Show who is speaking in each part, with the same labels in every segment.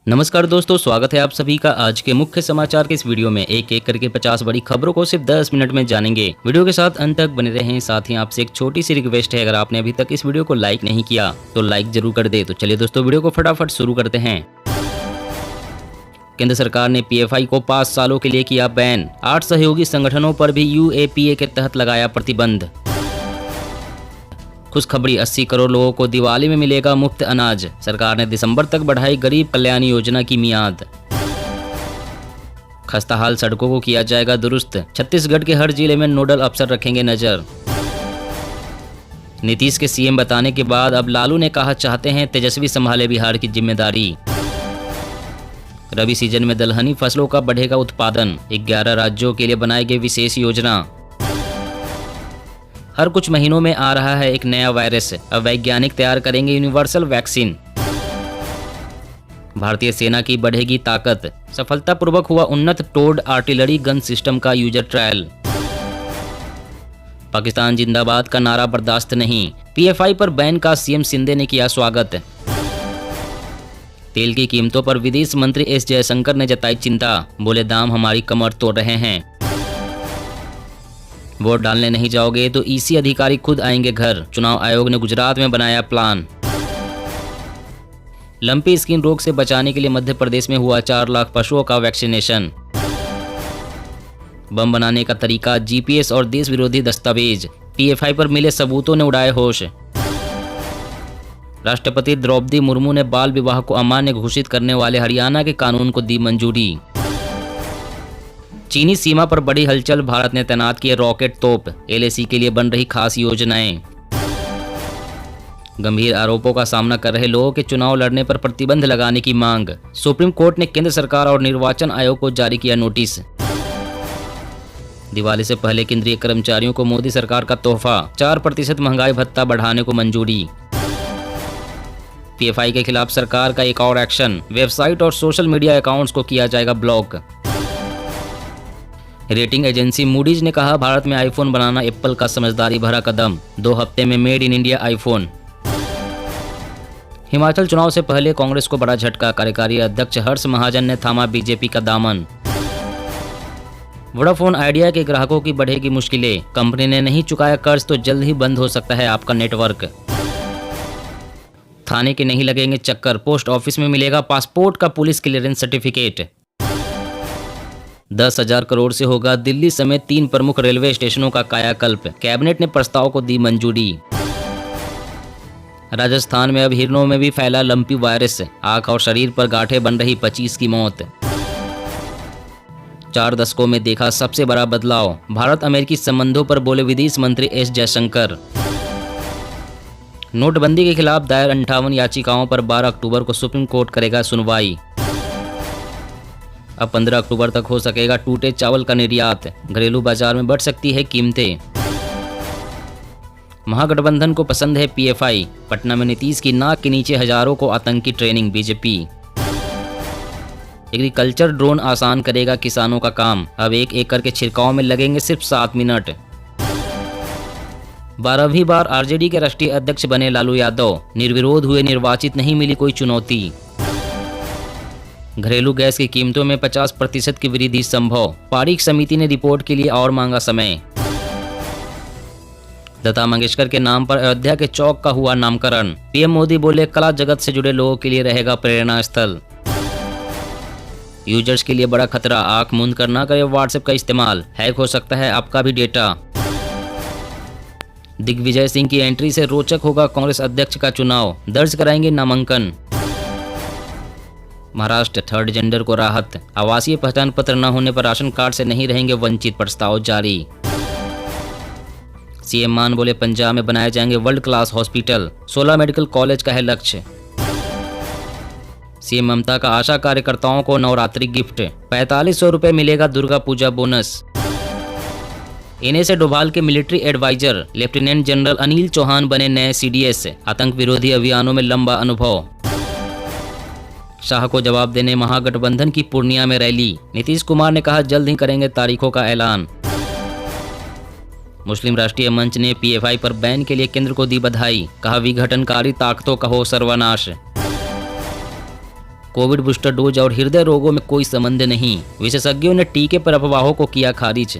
Speaker 1: नमस्कार दोस्तों, स्वागत है आप सभी का आज के मुख्य समाचार के इस वीडियो में। एक एक करके 50 बड़ी खबरों को सिर्फ 10 मिनट में जानेंगे। वीडियो के साथ अंत तक बने रहें। साथ ही आपसे एक छोटी सी रिक्वेस्ट है, अगर आपने अभी तक इस वीडियो को लाइक नहीं किया तो लाइक जरूर कर दे। तो चलिए दोस्तों, वीडियो को फटाफट शुरू करते हैं। केंद्र सरकार ने पीएफआई को 5 सालों के लिए किया बैन। 8 सहयोगी संगठनों पर भी यूएपीए के तहत लगाया प्रतिबंध। खुशखबरी, 80 करोड़ लोगों को दिवाली में मिलेगा मुफ्त अनाज। सरकार ने दिसंबर तक बढ़ाई गरीब कल्याण योजना की मियाद। खस्ताहाल सड़कों को किया जाएगा दुरुस्त। छत्तीसगढ़ के हर जिले में नोडल अफसर रखेंगे नजर। नीतीश के सीएम बताने के बाद अब लालू ने कहा चाहते हैं तेजस्वी संभाले बिहार की जिम्मेदारी। रबी सीजन में दलहनी फसलों का बढ़ेगा उत्पादन। 11 राज्यों के लिए बनाई गई विशेष योजना। हर कुछ महीनों में आ रहा है एक नया वायरस, अब वैज्ञानिक तैयार करेंगे यूनिवर्सल वैक्सीन। भारतीय सेना की बढ़ेगी ताकत। सफलतापूर्वक हुआ उन्नत टोड आर्टिलरी गन सिस्टम का यूजर ट्रायल। पाकिस्तान जिंदाबाद का नारा बर्दाश्त नहीं। पीएफआई पर बैन का सीएम शिंदे ने किया स्वागत। तेल की कीमतों पर विदेश मंत्री एस जयशंकर ने जताई चिंता, बोले दाम हमारी कमर तोड़ रहे हैं। वोट डालने नहीं जाओगे तो ईसी अधिकारी खुद आएंगे घर। चुनाव आयोग ने गुजरात में बनाया प्लान। लंपी स्किन रोग से बचाने के लिए मध्य प्रदेश में हुआ 4 लाख पशुओं का वैक्सीनेशन। बम बनाने का तरीका, जीपीएस और देश विरोधी दस्तावेज। पीएफआई पर मिले सबूतों ने उड़ाए होश। राष्ट्रपति द्रौपदी मुर्मू ने बाल विवाह को अमान्य घोषित करने वाले हरियाणा के कानून को दी मंजूरी। चीनी सीमा पर बड़ी हलचल, भारत ने तैनात किए रॉकेट तोप। एलएसी के लिए बन रही खास योजनाएं। गंभीर आरोपों का सामना कर रहे लोगों के चुनाव लड़ने पर प्रतिबंध लगाने की मांग। सुप्रीम कोर्ट ने केंद्र सरकार और निर्वाचन आयोग को जारी किया नोटिस। दिवाली से पहले केंद्रीय कर्मचारियों को मोदी सरकार का तोहफा। 4% महंगाई भत्ता बढ़ाने को मंजूरी। पीएफआई के खिलाफ सरकार का एक और एक्शन, वेबसाइट और सोशल मीडिया अकाउंट्स को किया जाएगा ब्लॉक। रेटिंग एजेंसी मूडीज ने कहा भारत में आईफोन बनाना एप्पल का समझदारी भरा कदम। 2 हफ्ते में made in India iPhone. Himachal चुनाव से पहले कांग्रेस को बड़ा झटका, कार्यकारी अध्यक्ष हर्ष महाजन ने थामा बीजेपी का दामन। वोडाफोन आइडिया के ग्राहकों की बढ़ेगी मुश्किलें, कंपनी ने नहीं चुकाया कर्ज तो जल्द ही बंद हो सकता है आपका नेटवर्क। थाने के नहीं लगेंगे चक्कर, पोस्ट ऑफिस में मिलेगा पासपोर्ट का पुलिस क्लियरेंस सर्टिफिकेट। 10,000 करोड़ से होगा दिल्ली समेत 3 प्रमुख रेलवे स्टेशनों का कायाकल्प। कैबिनेट ने प्रस्ताव को दी मंजूरी। राजस्थान में अब हिरणों में भी फैला लंपी वायरस, आंख और शरीर पर गांठें बन रही, 25 की मौत। 4 दशकों में देखा सबसे बड़ा बदलाव, भारत अमेरिकी संबंधों पर बोले विदेश मंत्री एस जयशंकर। नोटबंदी के खिलाफ दायर 58 याचिकाओं पर 12 अक्टूबर को सुप्रीम कोर्ट करेगा सुनवाई। अब 15 अक्टूबर तक हो सकेगा टूटे चावल का निर्यात। घरेलू बाजार में बढ़ सकती है कीमतें। महागठबंधन को पसंद है पीएफआई। पटना में नीतीश की नाक के नीचे हजारों को आतंकी ट्रेनिंग, बीजेपी। एग्रीकल्चर ड्रोन आसान करेगा किसानों का काम। अब 1 एकड़ के छिड़काव में लगेंगे सिर्फ 7 मिनट। 12वीं बार आरजेडी के राष्ट्रीय अध्यक्ष बने लालू यादव। निर्विरोध हुए निर्वाचित, नहीं मिली कोई चुनौती। घरेलू गैस की कीमतों में 50% की वृद्धि संभव, पारीख समिति ने रिपोर्ट के लिए और मांगा समय। लता मंगेशकर के नाम पर अयोध्या के चौक का हुआ नामकरण। पीएम मोदी बोले कला जगत से जुड़े लोगों के लिए रहेगा प्रेरणा स्थल। यूजर्स के लिए बड़ा खतरा, आंख मूंद कर ना करें व्हाट्सएप का इस्तेमाल, हैक हो सकता है आपका भी डेटा। दिग्विजय सिंह की एंट्री से रोचक होगा कांग्रेस अध्यक्ष का चुनाव, दर्ज कराएंगे नामांकन। महाराष्ट्र, 3rd जेंडर को राहत। आवासीय पहचान पत्र न होने पर राशन कार्ड से नहीं रहेंगे वंचित, प्रस्ताव जारी। सीएम मान बोले पंजाब में बनाए जाएंगे world class hospital. 16 medical college का है लक्ष्य। सीएम ममता का आशा कार्यकर्ताओं को नवरात्रि गिफ्ट। 4500 रुपये मिलेगा दुर्गा पूजा बोनस। एनएस डोभाल के military adviser lieutenant general Anil Chauhan बने नए सीडीएस। आतंक विरोधी अभियानों में लंबा अनुभव। शाह को जवाब देने महागठबंधन की पूर्णिया में रैली। नीतीश कुमार ने कहा जल्द ही करेंगे तारीखों का ऐलान। मुस्लिम राष्ट्रीय मंच ने पीएफआई पर बैन के लिए केंद्र को दी बधाई। कहा विघटनकारी ताकतों का हो सर्वनाश। कोविड बूस्टर डोज और हृदय रोगों में कोई संबंध नहीं, विशेषज्ञों ने टीके पर अफवाहों को किया खारिज।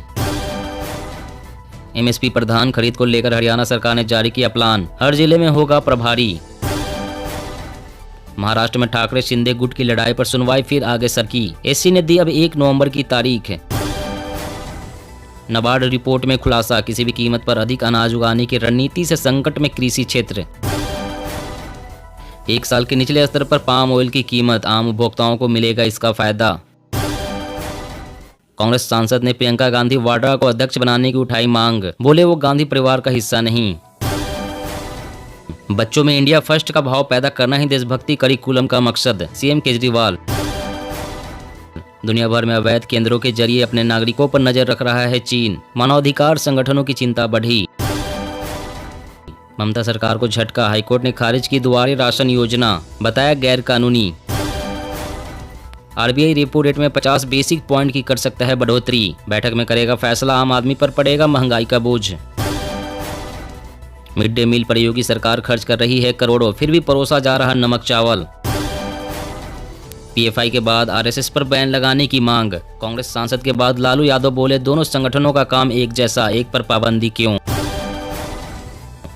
Speaker 1: एमएसपी पर धान खरीद को लेकर हरियाणा सरकार ने जारी किया प्लान, हर जिले में होगा प्रभारी। महाराष्ट्र में ठाकरे शिंदे गुट की लड़ाई पर सुनवाई फिर आगे सरकी, एससी ने दी अब 1 नवंबर की तारीख। नाबार्ड रिपोर्ट में खुलासा, किसी भी कीमत पर अधिक अनाज उगाने की रणनीति से संकट में कृषि क्षेत्र। 1 साल के निचले स्तर पर पाम ऑयल की कीमत, आम उपभोक्ताओं को मिलेगा इसका फायदा। कांग्रेस सांसद ने प्रियंका गांधी वाड्रा को अध्यक्ष बनाने की उठाई मांग, बोले वो गांधी परिवार का हिस्सा नहीं। बच्चों में इंडिया फर्स्ट का भाव पैदा करना ही देशभक्ति करिकुलम का मकसद, सीएम केजरीवाल। दुनिया भर में अवैध केंद्रों के जरिए अपने नागरिकों पर नजर रख रहा है चीन, मानवाधिकार संगठनों की चिंता बढ़ी। ममता सरकार को झटका, हाईकोर्ट ने खारिज की दुआरे राशन योजना, बताया गैर कानूनी। आरबीआई रेपो रेट में 50 बेसिक पॉइंट की कर सकता है बढ़ोतरी, बैठक में करेगा फैसला, आम आदमी पर पड़ेगा महंगाई का बोझ। मिड डे मील पर योगी सरकार खर्च कर रही है करोड़ों, फिर भी परोसा जा रहा नमक चावल। पीएफआई के बाद आरएसएस पर बैन लगाने की मांग, कांग्रेस सांसद के बाद लालू यादव बोले दोनों संगठनों का काम एक जैसा, एक पर पाबंदी क्यों।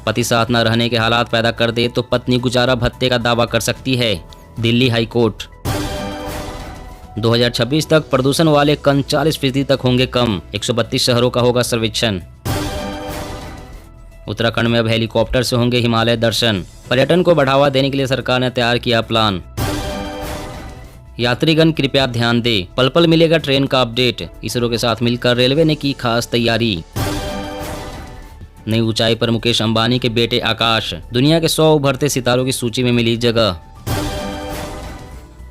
Speaker 1: पति साथ न रहने के हालात पैदा कर दे तो पत्नी गुजारा भत्ते का दावा कर सकती है, दिल्ली हाई कोर्ट। 2026 तक प्रदूषण वाले कण 40% तक होंगे कम, 132 शहरों का होगा सर्वेक्षण। उत्तराखंड में अब हेलीकॉप्टर से होंगे हिमालय दर्शन, पर्यटन को बढ़ावा देने के लिए सरकार ने तैयार किया प्लान। यात्रीगण कृपया ध्यान दें, पल पल मिलेगा ट्रेन का अपडेट, इसरो के साथ मिलकर रेलवे ने की खास तैयारी। नई ऊंचाई पर मुकेश अंबानी के बेटे आकाश, दुनिया के 100 उभरते सितारों की सूची में मिली जगह।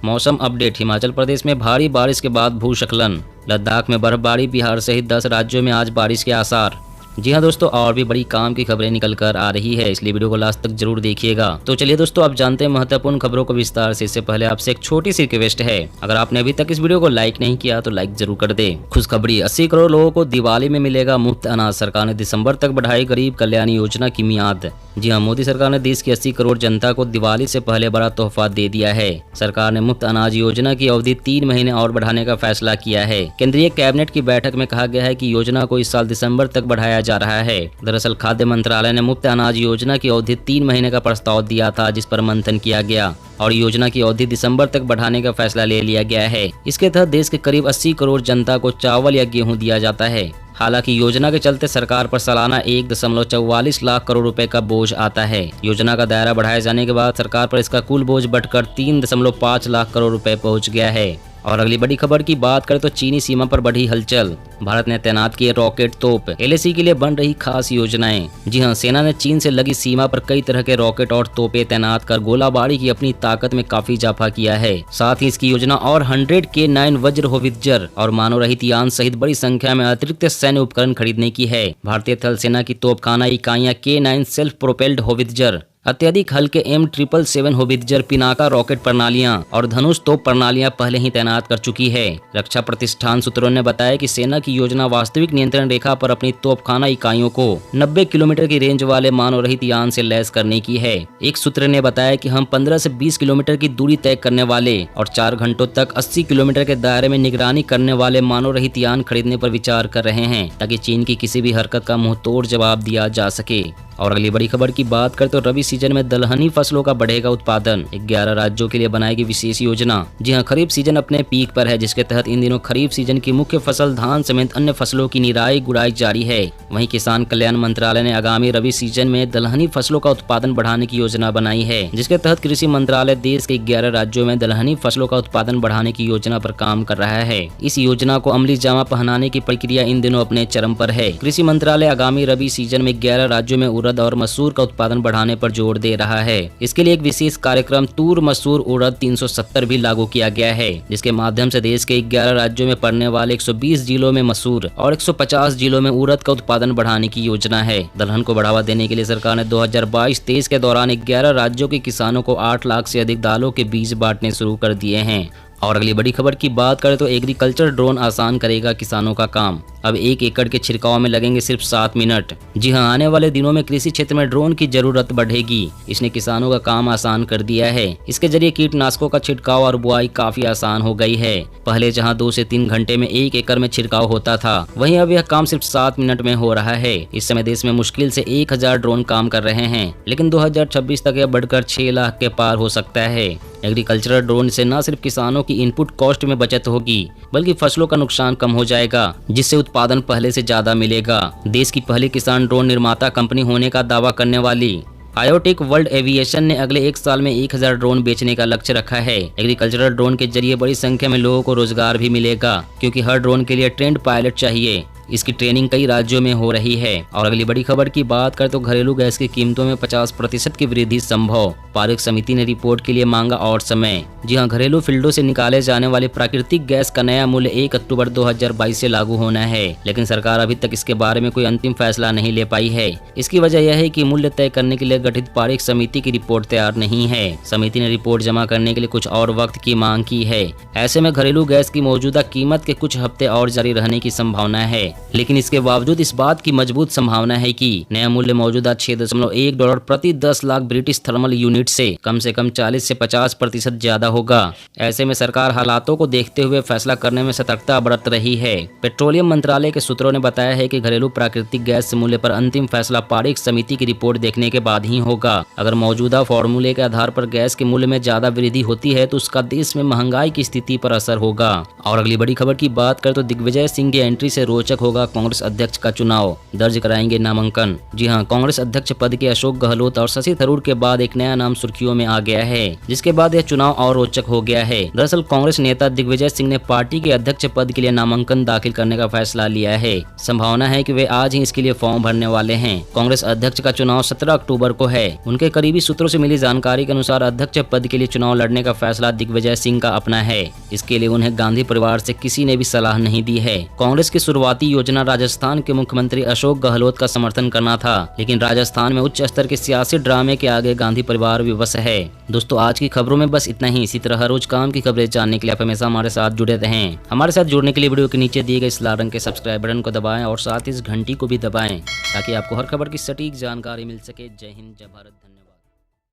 Speaker 1: मौसम अपडेट, हिमाचल प्रदेश में भारी बारिश के बाद भूस्खलन, लद्दाख में बर्फबारी, बिहार सहित 10 राज्यों में आज बारिश के आसार। जी हाँ दोस्तों, और भी बड़ी काम की खबरें निकल कर आ रही है, इसलिए वीडियो को लास्ट तक जरूर देखिएगा। तो चलिए दोस्तों, आप जानते हैं महत्वपूर्ण खबरों को विस्तार से। इससे पहले आपसे एक छोटी सी रिक्वेस्ट है, अगर आपने अभी तक इस वीडियो को लाइक नहीं किया तो लाइक जरूर कर दे। खुशखबरी, 80 करोड़ लोगों को दिवाली में मिलेगा मुफ्त अनाज, सरकार ने दिसंबर तक बढ़ाई गरीब कल्याण योजना की मियाद। जी हाँ, मोदी सरकार ने देश की 80 करोड़ जनता को दिवाली से पहले बड़ा तोहफा दे दिया है। सरकार ने मुफ्त अनाज योजना की अवधि 3 महीने और बढ़ाने का फैसला किया है। केंद्रीय कैबिनेट की बैठक में कहा गया है कि योजना को इस साल दिसंबर तक बढ़ाया जा रहा है। दरअसल खाद्य मंत्रालय ने मुफ्त अनाज योजना की अवधि 3 महीने का प्रस्ताव दिया था, जिस पर मंथन किया गया और योजना की अवधि दिसंबर तक बढ़ाने का फैसला ले लिया गया है। इसके तहत देश के करीब 80 करोड़ जनता को चावल या गेहूं दिया जाता है। हालांकि योजना के चलते सरकार पर सालाना 1.44 लाख करोड़ रुपए का बोझ आता है। योजना का दायरा बढ़ाए जाने के बाद सरकार पर इसका कुल बोझ बढ़कर 3.5 लाख करोड़ रुपए पहुंच गया है। और अगली बड़ी खबर की बात करें तो चीनी सीमा पर बढ़ी हलचल, भारत ने तैनात किए रॉकेट तोप, एलएसी के लिए बन रही खास योजनाएं। जी हां, सेना ने चीन से लगी सीमा पर कई तरह के रॉकेट और तोपे तैनात कर गोलाबारी की अपनी ताकत में काफी इजाफा किया है। साथ ही इसकी योजना और 100 K9 वज्र होवित्जर और मानव रहित यान सहित बड़ी संख्या में अतिरिक्त सैन्य उपकरण खरीदने की है। भारतीय थल सेना की तोपखाना इकाइयां K9 सेल्फ प्रोपेल्ड होवित्जर, अत्यधिक हल्के M777 होवित्जर, पिनाका रॉकेट प्रणालियां और धनुष तोप प्रणालियां पहले ही तैनात कर चुकी है। रक्षा प्रतिष्ठान सूत्रों ने बताया कि सेना की योजना वास्तविक नियंत्रण रेखा पर अपनी तोपखाना इकाइयों को 90 किलोमीटर की रेंज वाले मानव रहित यान से लैस करने की है। एक सूत्र ने बताया कि हम 15 से 20 किलोमीटर की दूरी तय करने वाले और 4 घंटों तक 80 किलोमीटर के दायरे में निगरानी करने वाले मानव रहित यान खरीदने पर विचार कर रहे हैं, ताकि चीन की किसी भी हरकत का मुंहतोड़ जवाब दिया जा सके। और अगली बड़ी खबर की बात करें तो रबी सीजन में दलहनी फसलों का बढ़ेगा उत्पादन, 11 राज्यों के लिए बनाएगी विशेष योजना। जी हां, खरीफ सीजन अपने पीक पर है, जिसके तहत इन दिनों खरीफ सीजन की मुख्य फसल धान समेत अन्य फसलों की निराई गुड़ाई जारी है। वहीं किसान कल्याण मंत्रालय ने आगामी रबी सीजन में दलहनी फसलों का उत्पादन बढ़ाने की योजना बनाई है, जिसके तहत कृषि मंत्रालय देश के 11 राज्यों में दलहनी फसलों का उत्पादन बढ़ाने की योजना पर काम कर रहा है। इस योजना को अमली जामा पहनाने की प्रक्रिया इन दिनों अपने चरम पर है। कृषि मंत्रालय आगामी रबी सीजन में 11 राज्यों में उड़द और मसूर का उत्पादन बढ़ाने पर जोर दे रहा है। इसके लिए एक विशेष कार्यक्रम तूर मसूर उड़द 370 भी लागू किया गया है, जिसके माध्यम से देश के 11 राज्यों में पड़ने वाले 120 जिलों में मसूर और 150 जिलों में उड़द का उत्पादन बढ़ाने की योजना है। दलहन को बढ़ावा देने के लिए सरकार ने 2022-23 के दौरान 11 राज्यों के किसानों को 8 लाख से अधिक दालों के बीज बांटने शुरू कर दिए हैं। और अगली बड़ी खबर की बात करें तो एग्रीकल्चर ड्रोन आसान करेगा किसानों का काम। अब 1 एकड़ के छिड़काव में लगेंगे सिर्फ 7 मिनट। जी हां, आने वाले दिनों में कृषि क्षेत्र में ड्रोन की जरूरत बढ़ेगी। इसने किसानों का काम आसान कर दिया है। इसके जरिए कीटनाशकों का छिड़काव और बुआई काफी आसान हो गई है। पहले जहां 2 से 3 घंटे में 1 एकड़ में छिड़काव होता था, वहीं अब यह काम सिर्फ 7 मिनट में हो रहा है। इस समय देश में मुश्किल से 1000 ड्रोन काम कर रहे हैं, लेकिन 2026 तक यह बढ़कर 6 लाख के पार हो सकता है। एग्रीकल्चरल ड्रोन से न सिर्फ किसानों की इनपुट कॉस्ट में बचत होगी, बल्कि फसलों का नुकसान कम हो जाएगा, जिससे उत्पादन पहले से ज्यादा मिलेगा। देश की पहली किसान ड्रोन निर्माता कंपनी होने का दावा करने वाली आयोटिक वर्ल्ड एविएशन ने अगले 1 साल में 1000 ड्रोन बेचने का लक्ष्य रखा है। एग्रीकल्चरल ड्रोन के जरिए बड़ी संख्या में लोगों को रोजगार भी मिलेगा, क्योंकि हर ड्रोन के लिए ट्रेंड पायलट चाहिए। इसकी ट्रेनिंग कई राज्यों में हो रही है। और अगली बड़ी खबर की बात करें तो घरेलू गैस की कीमतों में 50% की वृद्धि संभव। पारिक समिति ने रिपोर्ट के लिए मांगा और समय। जी हां, घरेलू फील्डों से निकाले जाने वाले प्राकृतिक गैस का नया मूल्य 1 अक्टूबर 2022 से लागू होना है, लेकिन सरकार अभी तक इसके बारे में कोई अंतिम फैसला नहीं ले पाई है। इसकी वजह यह है कि मूल्य तय करने के लिए गठित पारिक समिति की रिपोर्ट तैयार नहीं है। समिति ने रिपोर्ट जमा करने के लिए कुछ और वक्त की मांग की है। ऐसे में घरेलू गैस की मौजूदा कीमत के कुछ हफ्ते और जारी रहने की संभावना है, लेकिन इसके बावजूद इस बात की मजबूत संभावना है कि नया मूल्य मौजूदा $6.1 प्रति 10 लाख ब्रिटिश थर्मल यूनिट से कम 40 से 50% ज्यादा होगा। ऐसे में सरकार हालातों को देखते हुए फैसला करने में सतर्कता बरत रही है। पेट्रोलियम मंत्रालय के सूत्रों ने बताया है कि घरेलू प्राकृतिक गैस मूल्य पर अंतिम फैसला पारिक समिति की रिपोर्ट देखने के बाद ही होगा। अगर मौजूदा फॉर्मूले के आधार पर गैस के मूल्य में ज्यादा वृद्धि होती है तो उसका देश में महंगाई की स्थिति पर असर होगा। और अगली बड़ी खबर की बात करें तो दिग्विजय सिंह की एंट्री से रोचक होगा कांग्रेस अध्यक्ष का चुनाव। दर्ज कराएंगे नामांकन। जी हां, कांग्रेस अध्यक्ष पद के अशोक गहलोत और शशि थरूर के बाद एक नया नाम सुर्खियों में आ गया है, जिसके बाद यह चुनाव और रोचक हो गया है। दरअसल कांग्रेस नेता दिग्विजय सिंह ने पार्टी के अध्यक्ष पद के लिए नामांकन दाखिल करने का फैसला लिया है। संभावना है कि वे आज ही इसके लिए फॉर्म भरने वाले हैं। कांग्रेस अध्यक्ष का चुनाव 17 अक्टूबर को है। उनके करीबी सूत्रों से मिली जानकारी के अनुसार अध्यक्ष पद के लिए चुनाव लड़ने का फैसला दिग्विजय सिंह का अपना है। इसके लिए उन्हें गांधी परिवार से किसी ने भी सलाह नहीं दी है। कांग्रेस की शुरुआती योजना राजस्थान के मुख्यमंत्री अशोक गहलोत का समर्थन करना था, लेकिन राजस्थान में उच्च स्तर के सियासी ड्रामे के आगे गांधी परिवार विवश है। दोस्तों, आज की खबरों में बस इतना ही। इसी तरह हर रोज काम की खबरें जानने के लिए आप हमेशा हमारे साथ जुड़े रहें। हमारे साथ जुड़ने के लिए वीडियो के नीचे दिए गए इस लाल रंग के सब्सक्राइब बटन को दबाएं और साथ ही इस घंटी को भी दबाएं, ताकि आपको हर खबर की सटीक जानकारी मिल सके। जय हिंद, जय भारत, धन्यवाद।